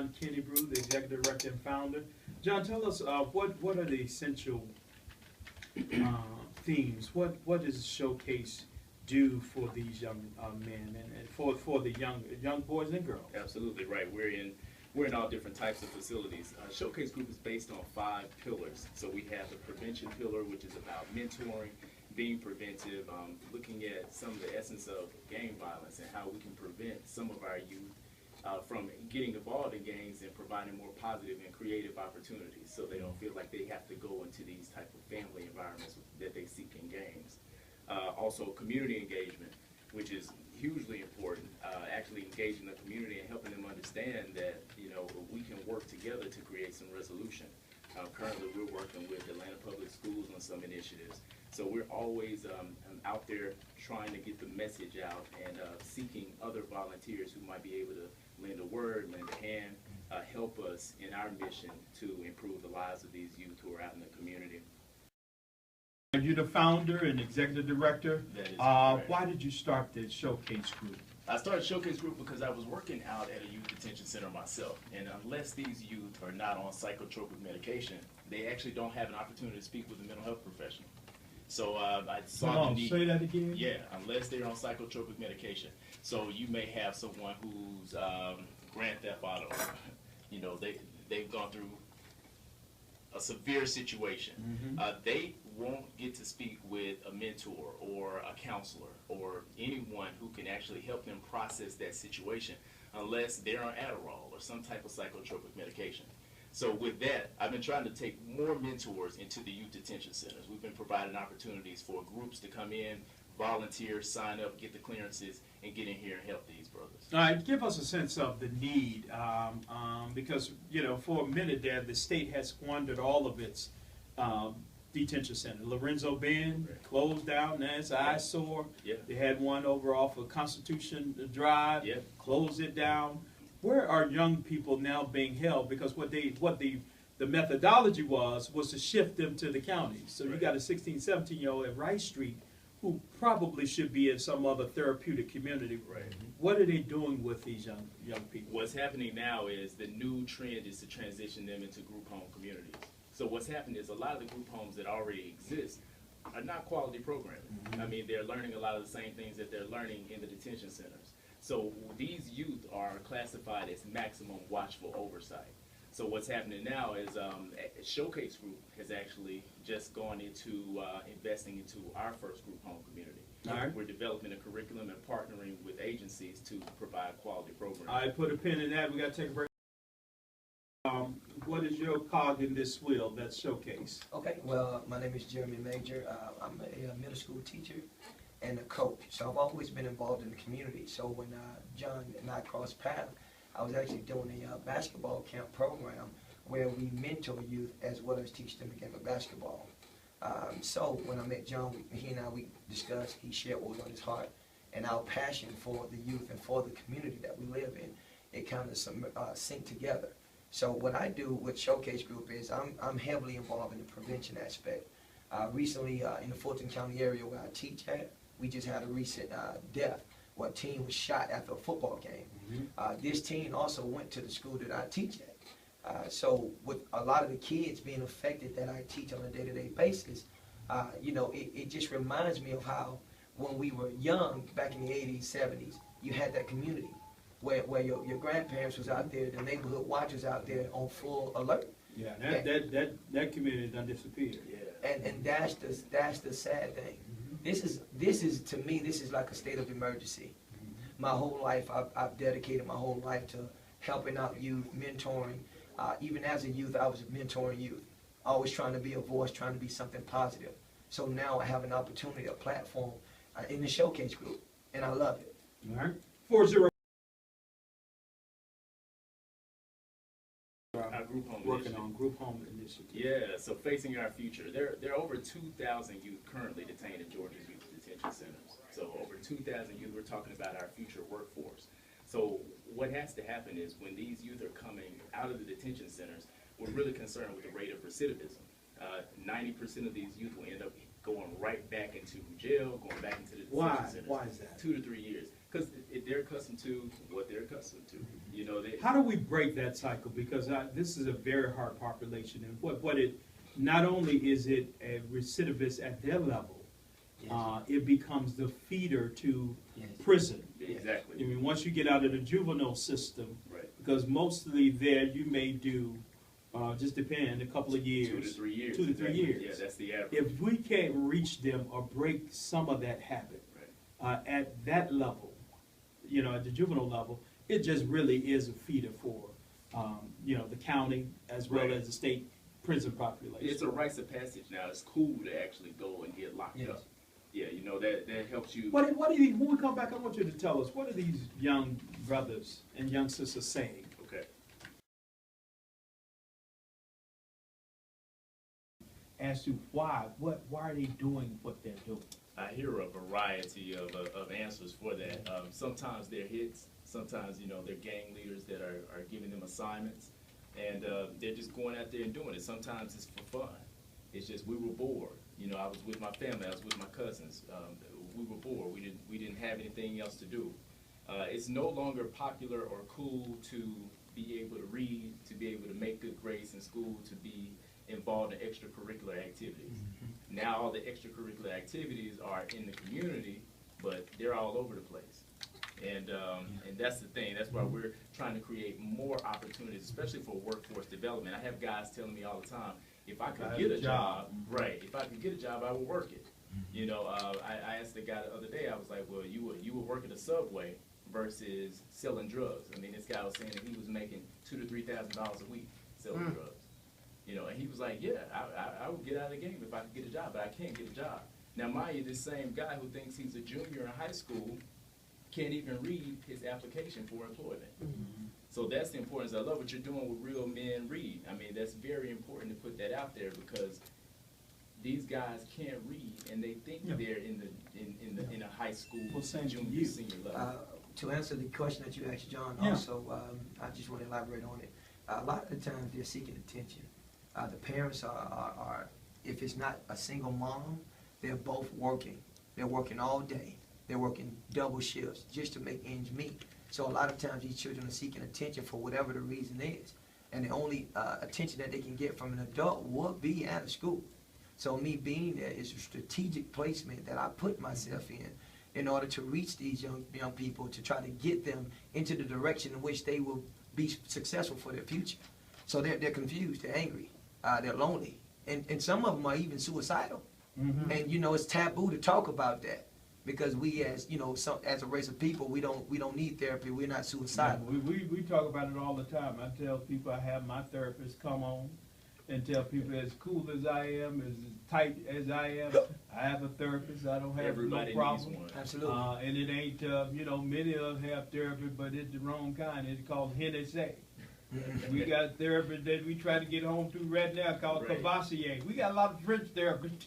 John Kennebrew, the Executive Director and Founder. John, tell us what are the essential themes? What does Showcase do for these young men and for the young boys and girls? Absolutely right. We're in all different types of facilities. Showcase Group is based on 5 pillars. So we have the prevention pillar, which is about mentoring, being preventive, looking at some of the essence of gang violence and how we can prevent some of our youth from getting involved in gangs and providing more positive and creative opportunities so they don't feel like they have to go into these type of family environments that they seek in gangs. Also community engagement, which is hugely important, actually engaging the community and helping them understand that, you know, we can work together to create some resolution. Currently, we're working with Atlanta Public Schools on some initiatives. So we're always out there trying to get the message out and seeking other volunteers who might be able to lend a word, lend a hand, help us in our mission to improve the lives of these youth who are out in the community. You're the founder and executive director. That is correct. Why did you start the Showcase Group? I started Showcase Group because I was working out at a youth detention center myself, and unless these youth are not on psychotropic medication, they actually don't have an opportunity to speak with a mental health professional. So I saw the need. Say that again. Yeah, unless they're on psychotropic medication. So you may have someone who's Grand Theft Auto. You know, they've gone through a severe situation. They won't get to speak with a mentor or a counselor or anyone who can actually help them process that situation unless they're on Adderall or some type of psychotropic medication. So with that, I've been trying to take more mentors into the youth detention centers. We've been providing opportunities for groups to come in, volunteer, sign up, get the clearances, and get in here and help these brothers. All right, give us a sense of the need, because, you know, for a minute there, the state has squandered all of its detention center. Lorenzo Bend closed down, that's an eyesore. Yeah. They had one over off of Constitution Drive, Yeah. closed it down. Where are young people now being held? Because what the methodology was to shift them to the counties. So you got a 16, 17-year-old at Rice Street who probably should be in some other therapeutic community. Right. What are they doing with these young people? What's happening now is the new trend is to transition them into group home communities. So what's happened is a lot of the group homes that already exist are not quality programming. I mean, they're learning a lot of the same things that they're learning in the detention centers. So these youth are classified as maximum watchful oversight. So what's happening now is Showcase Group has actually just gone into investing into our first group home community. All right. We're developing a curriculum and partnering with agencies to provide quality programs. I put a pin in that. We got to take a break. What is your cog in this wheel? That's Showcase. Okay, well, my name is Jeremy Major. I'm a middle school teacher and a coach. So I've always been involved in the community. So when John and I crossed paths, I was actually doing a basketball camp program where we mentor youth as well as teach them the game of basketball. So when I met John, he and I, we discussed, he shared what was on his heart, and our passion for the youth and for the community that we live in, it kind of synced together. So what I do with Showcase Group is I'm heavily involved in the prevention aspect. Recently, in the Fulton County area where I teach at, we just had a recent death where a teen was shot after a football game. This teen also went to the school that I teach at. So with a lot of the kids being affected that I teach on a day-to-day basis, you know, it just reminds me of how when we were young, back in the 80s, 70s, you had that community where your grandparents was out there, the neighborhood watchers out there on full alert. Yeah, that community done disappeared. Yeah. And that's the sad thing. This is to me, this is like a state of emergency. My whole life, I've dedicated my whole life to helping out youth, mentoring. Even as a youth, I was mentoring youth, always trying to be a voice, trying to be something positive. So now I have an opportunity, a platform in the Showcase Group, and I love it. All right. 40. Our group home Working initiative. on group home initiative. Yeah, so facing our future. There are over 2,000 youth currently detained in Georgia's youth detention centers. So over 2,000 youth, we're talking about our future workforce. So what has to happen is when these youth are coming out of the detention centers, we're really concerned with the rate of recidivism. 90% of these youth will end up going right back into jail, going back into the detention centers. Why is that? 2 to 3 years. because they're accustomed to what they're accustomed to. You know, How do we break that cycle? Because this is a very hard population, and what it not only is it a recidivist at their level, Yes. it becomes the feeder to Yes. prison. exactly I mean, once you get out of the juvenile system, right. because mostly there you may do, just depend, a couple of years. 2 to 3 years. 2 to 3 exactly. years. Yeah, that's the average. If we can't reach them or break some of that habit at that level, you know, at the juvenile level, it just really is a feeder for, you know, the county as well as the state prison population. It's a rites of passage now. It's cool to actually go and get locked Yes. up. Yeah, you know, that helps you. What are these, when we come back, I want you to tell us, what are these young brothers and young sisters saying? Okay. As to why are they doing what they're doing? I hear a variety of answers for that. Sometimes they're hits. Sometimes, you know, they're gang leaders that are giving them assignments. And they're just going out there and doing it. Sometimes it's for fun. It's just we were bored. You know, I was with my family. I was with my cousins. We were bored. We didn't have anything else to do. It's no longer popular or cool to be able to read, to be able to make good grades in school, to be involved in extracurricular activities. Mm-hmm. Now all the extracurricular activities are in the community, but they're all over the place. And that's the thing. That's why we're trying to create more opportunities, especially for workforce development. I have guys telling me all the time, if I could get a job, right, if I could get a job, I would work it. You know, I asked the guy the other day, I was like, well, you would work at a Subway versus selling drugs. I mean, this guy was saying that he was making $2,000 to $3,000 a week selling drugs. You know, and he was like, yeah, I would get out of the game if I could get a job, but I can't get a job. Now, mind you, this same guy who thinks he's a junior in high school can't even read his application for employment. So that's the importance. I love what you're doing with Real Men Read. I mean, that's very important to put that out there because these guys can't read and they think they're in a high school, junior, senior level. To answer the question that you asked, John, also, I just want to elaborate on it. A lot of the times they're seeking attention. The parents are, if it's not a single mom, they're both working. They're working all day. They're working double shifts just to make ends meet. So a lot of times these children are seeking attention for whatever the reason is. And the only attention that they can get from an adult will be out of school. So me being there is a strategic placement that I put myself in order to reach these young people, to try to get them into the direction in which they will be successful for their future. So they're confused, they're angry, they're lonely. And some of them are even suicidal. And you know, it's taboo to talk about that. Because we, as you know, as a race of people, we don't need therapy. We're not suicidal. Yeah, we talk about it all the time. I tell people I have my therapist come on and tell people as cool as I am, as tight as I am, I have a therapist. I don't have Everybody no problem. needs one. Absolutely. And it ain't, you know, many of them have therapy, but it's the wrong kind. It's called Hennessy. We got therapy that we try to get home to right now called Cavassier. We got a lot of French therapists.